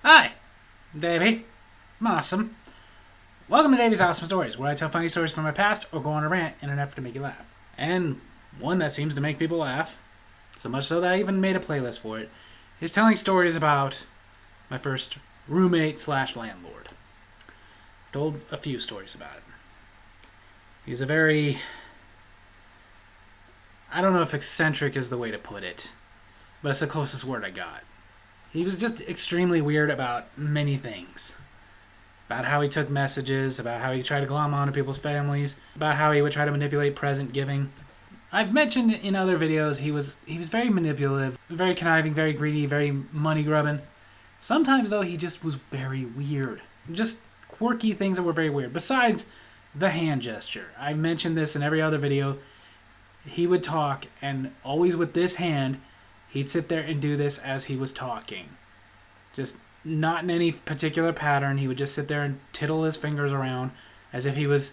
Hi, Davy. I'm awesome. Welcome to Davy's Awesome Stories, where I tell funny stories from my past or go on a rant in an effort to make you laugh. And one that seems to make people laugh, so much so that I even made a playlist for it, is telling stories about my first roommate slash landlord. I've told a few stories about it. He's a very... I don't know if eccentric is the way to put it, but it's the closest word I got. He was just extremely weird about many things. About how he took messages, about how he tried to glom onto people's families, about how he would try to manipulate present giving. I've mentioned in other videos he was very manipulative, very conniving, very greedy, very money grubbing. Sometimes though he just was very weird. Just quirky things that were very weird. Besides the hand gesture. I mentioned this in every other video. He would talk and always with this hand he'd sit there and do this as he was talking. Just not in any particular pattern. He would just sit there and tittle his fingers around as if he was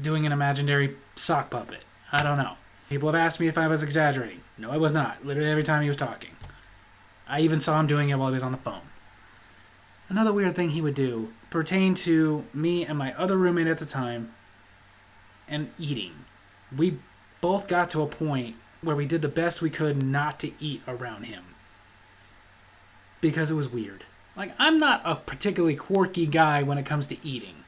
doing an imaginary sock puppet. I don't know. People have asked me if I was exaggerating. No, I was not. Literally every time he was talking. I even saw him doing it while he was on the phone. Another weird thing he would do pertained to me and my other roommate at the time and eating. We both got to a point where we did the best we could not to eat around him. Because it was weird. Like, I'm not a particularly quirky guy when it comes to eating.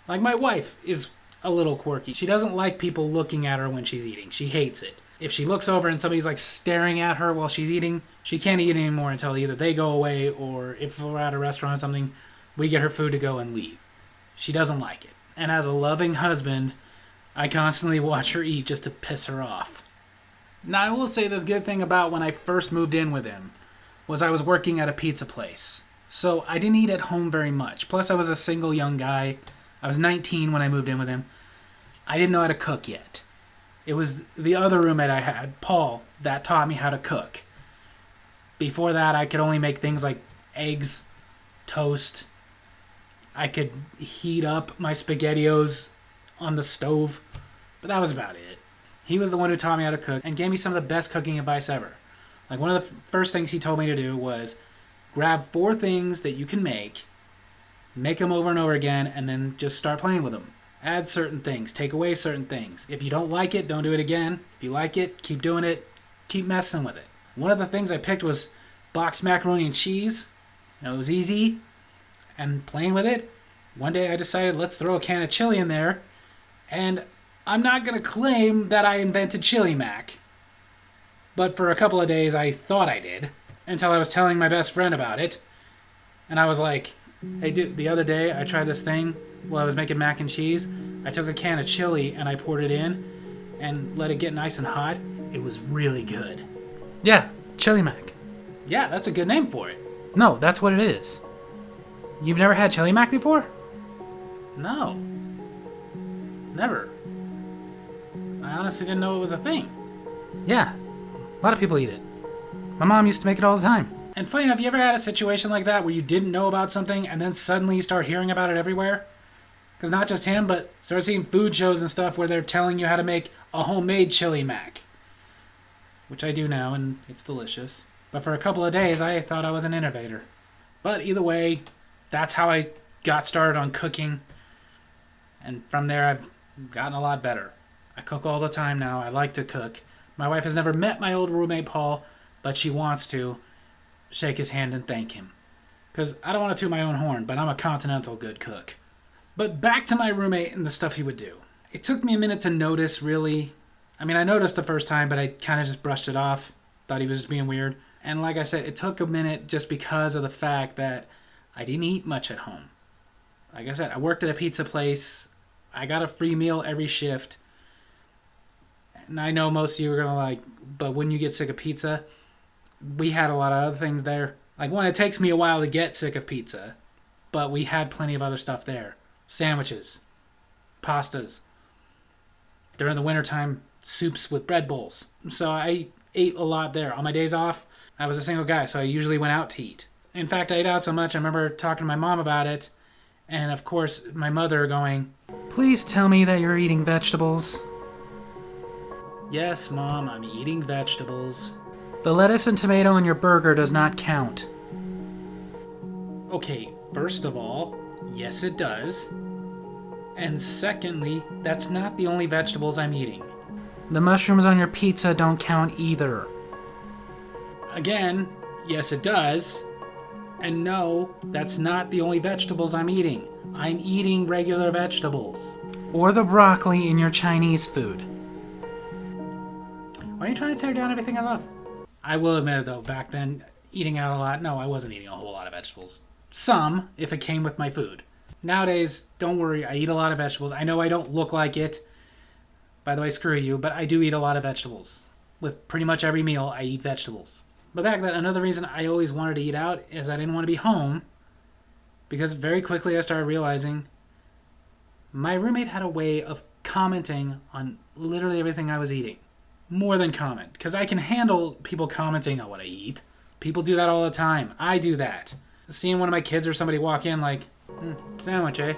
Like, my wife is a little quirky. She doesn't like people looking at her when she's eating. She hates it. If she looks over and somebody's, like, staring at her while she's eating, she can't eat anymore until either they go away or if we're at a restaurant or something, we get her food to go and leave. She doesn't like it. And as a loving husband, I constantly watch her eat just to piss her off. Now, I will say the good thing about when I first moved in with him was I was working at a pizza place. So I didn't eat at home very much. Plus, I was a single young guy. I was 19 when I moved in with him. I didn't know how to cook yet. It was the other roommate I had, Paul, that taught me how to cook. Before that, I could only make things like eggs, toast. I could heat up my SpaghettiOs on the stove. But that was about it. He was the one who taught me how to cook and gave me some of the best cooking advice ever. Like, one of the first things he told me to do was grab 4 things that you can make them over and over again, and then just start playing with them. Add certain things, take away certain things. If you don't like it, don't do it again. If you like it, keep doing it, keep messing with it. One of the things I picked was boxed macaroni and cheese. It was easy, and playing with it. One day I decided, let's throw a can of chili in there, and I'm not going to claim that I invented Chili Mac, but for a couple of days I thought I did, until I was telling my best friend about it, and I was like, hey dude, the other day I tried this thing while I was making mac and cheese. I took a can of chili and I poured it in and let it get nice and hot. It was really good. Yeah, Chili Mac. Yeah, that's a good name for it. No, that's what it is. You've never had Chili Mac before? No. Never. I honestly didn't know it was a thing. Yeah, a lot of people eat it. My mom used to make it all the time. And funny enough, you ever had a situation like that where you didn't know about something and then suddenly you start hearing about it everywhere? Because not just him, but start seeing food shows and stuff where they're telling you how to make a homemade Chili Mac. Which I do now, and it's delicious. But for a couple of days, I thought I was an innovator. But either way, that's how I got started on cooking. And from there, I've gotten a lot better. I cook all the time now. I like to cook. My wife has never met my old roommate, Paul, but she wants to shake his hand and thank him. Because I don't want to toot my own horn, but I'm a continental good cook. But back to my roommate and the stuff he would do. It took me a minute to notice, really. I mean, I noticed the first time, but I kind of just brushed it off. Thought he was just being weird. And like I said, it took a minute just because of the fact that I didn't eat much at home. Like I said, I worked at a pizza place. I got a free meal every shift. And I know most of you are going to like, but when you get sick of pizza, we had a lot of other things there. Like, one, it takes me a while to get sick of pizza, but we had plenty of other stuff there. Sandwiches, pastas. During the wintertime, soups with bread bowls. So I ate a lot there. On my days off, I was a single guy, so I usually went out to eat. In fact, I ate out so much, I remember talking to my mom about it, and of course, my mother going, "Please tell me that you're eating vegetables." Yes, Mom, I'm eating vegetables. The lettuce and tomato in your burger does not count. Okay, first of all, yes it does. And secondly, that's not the only vegetables I'm eating. The mushrooms on your pizza don't count either. Again, yes it does. And no, that's not the only vegetables I'm eating. I'm eating regular vegetables. Or the broccoli in your Chinese food. Why are you trying to tear down everything I love? I will admit, though, back then, eating out a lot, no, I wasn't eating a whole lot of vegetables. Some, if it came with my food. Nowadays, don't worry, I eat a lot of vegetables. I know I don't look like it. By the way, screw you, but I do eat a lot of vegetables. With pretty much every meal, I eat vegetables. But back then, another reason I always wanted to eat out is I didn't want to be home. Because very quickly I started realizing my roommate had a way of commenting on literally everything I was eating. More than comment. Because I can handle people commenting on what I eat. People do that all the time. I do that. Seeing one of my kids or somebody walk in like, sandwich, eh?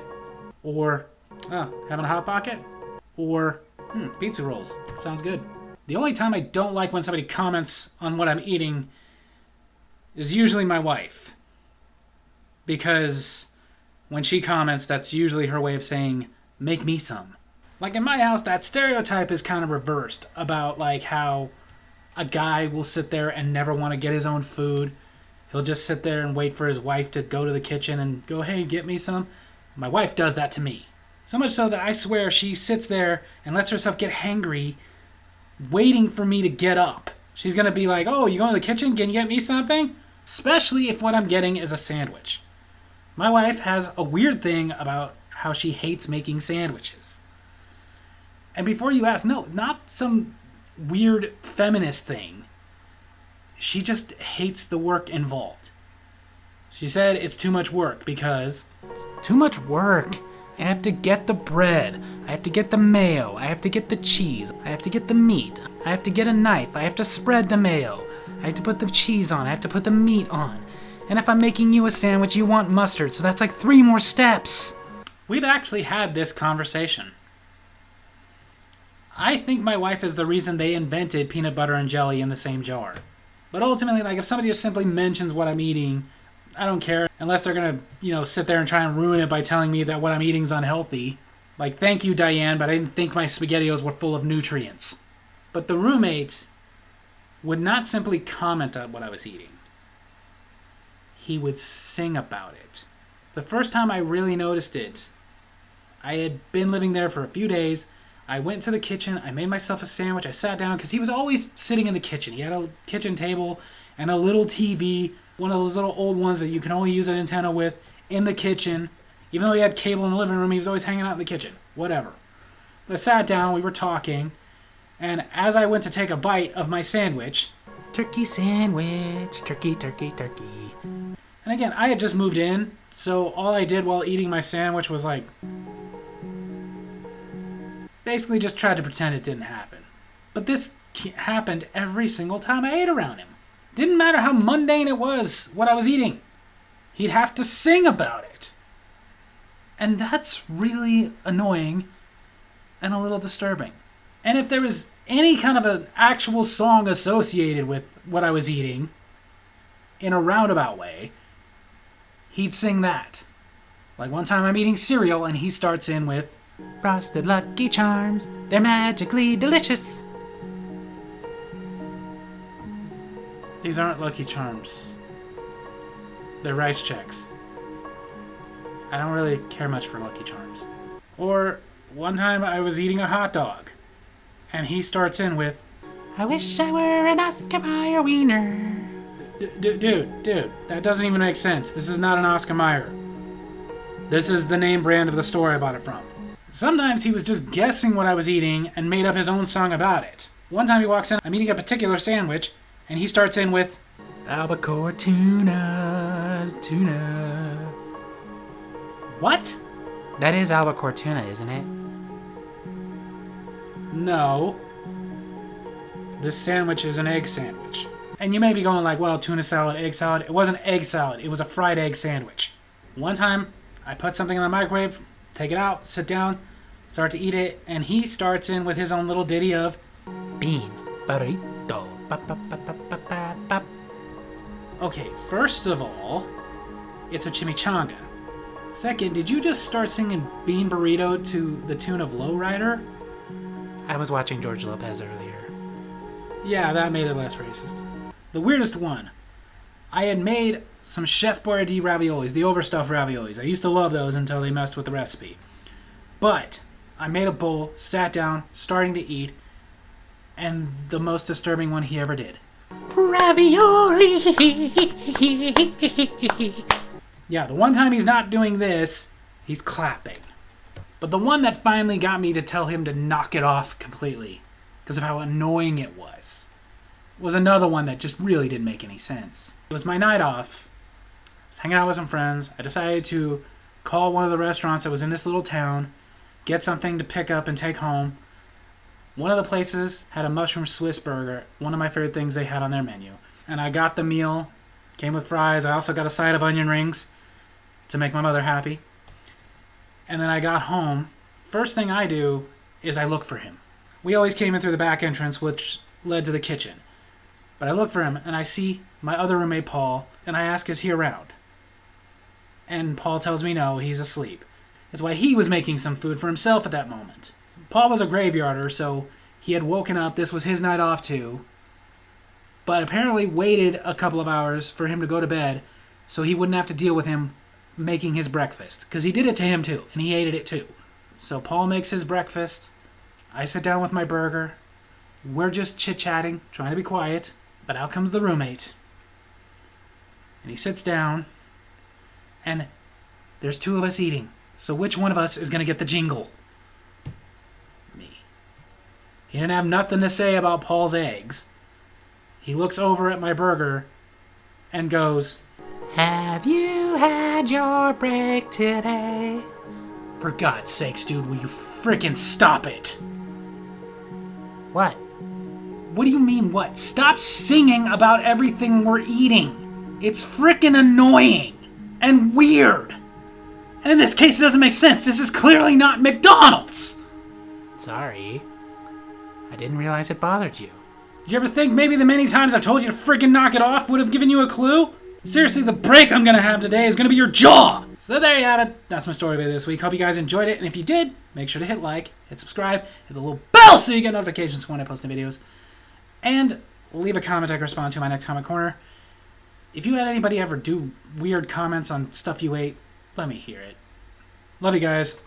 Or, having a Hot Pocket? Or, pizza rolls. Sounds good. The only time I don't like when somebody comments on what I'm eating is usually my wife. Because when she comments, that's usually her way of saying, make me some. Like in my house, that stereotype is kind of reversed about like how a guy will sit there and never want to get his own food. He'll just sit there and wait for his wife to go to the kitchen and go, hey, get me some. My wife does that to me. So much so that I swear she sits there and lets herself get hangry, waiting for me to get up. She's going to be like, oh, you going to the kitchen? Can you get me something? Especially if what I'm getting is a sandwich. My wife has a weird thing about how she hates making sandwiches. And before you ask, no, not some weird feminist thing. She just hates the work involved. She said it's too much work because it's too much work. I have to get the bread. I have to get the mayo. I have to get the cheese. I have to get the meat. I have to get a knife. I have to spread the mayo. I have to put the cheese on. I have to put the meat on. And if I'm making you a sandwich, you want mustard, so that's like 3 more steps. We've actually had this conversation. I think my wife is the reason they invented peanut butter and jelly in the same jar. But ultimately, like if somebody just simply mentions what I'm eating, I don't care. Unless they're going to, sit there and try and ruin it by telling me that what I'm eating is unhealthy. Like, thank you, Diane, but I didn't think my SpaghettiOs were full of nutrients. But the roommate would not simply comment on what I was eating. He would sing about it. The first time I really noticed it, I had been living there for a few days. I went to the kitchen. I made myself a sandwich. I sat down because he was always sitting in the kitchen. He had a kitchen table and a little TV, one of those little old ones that you can only use an antenna with, in the kitchen. Even though he had cable in the living room, he was always hanging out in the kitchen. Whatever. I sat down. We were talking. And as I went to take a bite of my sandwich, turkey sandwich, turkey, turkey, turkey. And again, I had just moved in, so all I did while eating my sandwich was like, basically just tried to pretend it didn't happen. But this happened every single time I ate around him. Didn't matter how mundane it was, what I was eating. He'd have to sing about it. And that's really annoying and a little disturbing. And if there was any kind of an actual song associated with what I was eating, in a roundabout way, he'd sing that. Like one time I'm eating cereal and he starts in with, Frosted Lucky Charms, they're magically delicious. These aren't Lucky Charms. They're Rice Chex. I don't really care much for Lucky Charms. Or one time I was eating a hot dog and he starts in with, I wish I were an Oscar Mayer wiener. Dude, that doesn't even make sense. This is not an Oscar Mayer. This is the name brand of the store I bought it from. Sometimes he was just guessing what I was eating and made up his own song about it. One time he walks in, I'm eating a particular sandwich, and he starts in with, albacore tuna. What? That is albacore tuna, isn't it? No. This sandwich is an egg sandwich. And you may be going like, well, tuna salad, egg salad. It wasn't egg salad. It was a fried egg sandwich. One time, I put something in the microwave, take it out, sit down, start to eat it, and he starts in with his own little ditty of bean burrito. Okay, first of all, it's a chimichanga. Second, did you just start singing Bean Burrito to the tune of Lowrider? I was watching George Lopez earlier. Yeah, that made it less racist. The weirdest one. I had made some Chef Boyardee raviolis, the overstuffed raviolis. I used to love those until they messed with the recipe. But I made a bowl, sat down, starting to eat, and the most disturbing one he ever did. Ravioli! Yeah, the one time he's not doing this, he's clapping. But the one that finally got me to tell him to knock it off completely, because of how annoying it was another one that just really didn't make any sense. It was my night off. I was hanging out with some friends. I decided to call one of the restaurants that was in this little town, get something to pick up and take home. One of the places had a mushroom Swiss burger, one of my favorite things they had on their menu. And I got the meal, came with fries. I also got a side of onion rings to make my mother happy. And then I got home. First thing I do is I look for him. We always came in through the back entrance, which led to the kitchen. But I look for him, and I see my other roommate, Paul, and I ask, is he around? And Paul tells me no, he's asleep. That's why he was making some food for himself at that moment. Paul was a graveyarder, so he had woken up. This was his night off, too. But apparently waited a couple of hours for him to go to bed so he wouldn't have to deal with him making his breakfast. Because he did it to him, too, and he hated it, too. So Paul makes his breakfast. I sit down with my burger. We're just chit-chatting, trying to be quiet. But out comes the roommate. And he sits down. And there's two of us eating. So which one of us is going to get the jingle? Me. He didn't have nothing to say about Paul's eggs. He looks over at my burger and goes, Have you had your break today? For God's sakes, dude, will you frickin' stop it? What? What do you mean, what? Stop singing about everything we're eating. It's frickin' annoying and weird. And in this case, it doesn't make sense. This is clearly not McDonald's. Sorry. I didn't realize it bothered you. Did you ever think maybe the many times I've told you to frickin' knock it off would have given you a clue? Seriously, the break I'm gonna have today is gonna be your jaw. So there you have it. That's my story about this week. Hope you guys enjoyed it. And if you did, make sure to hit like, hit subscribe, hit the little bell so you get notifications when I post new videos. And leave a comment I can respond to in my next comment corner. If you had anybody ever do weird comments on stuff you ate, let me hear it. Love you guys.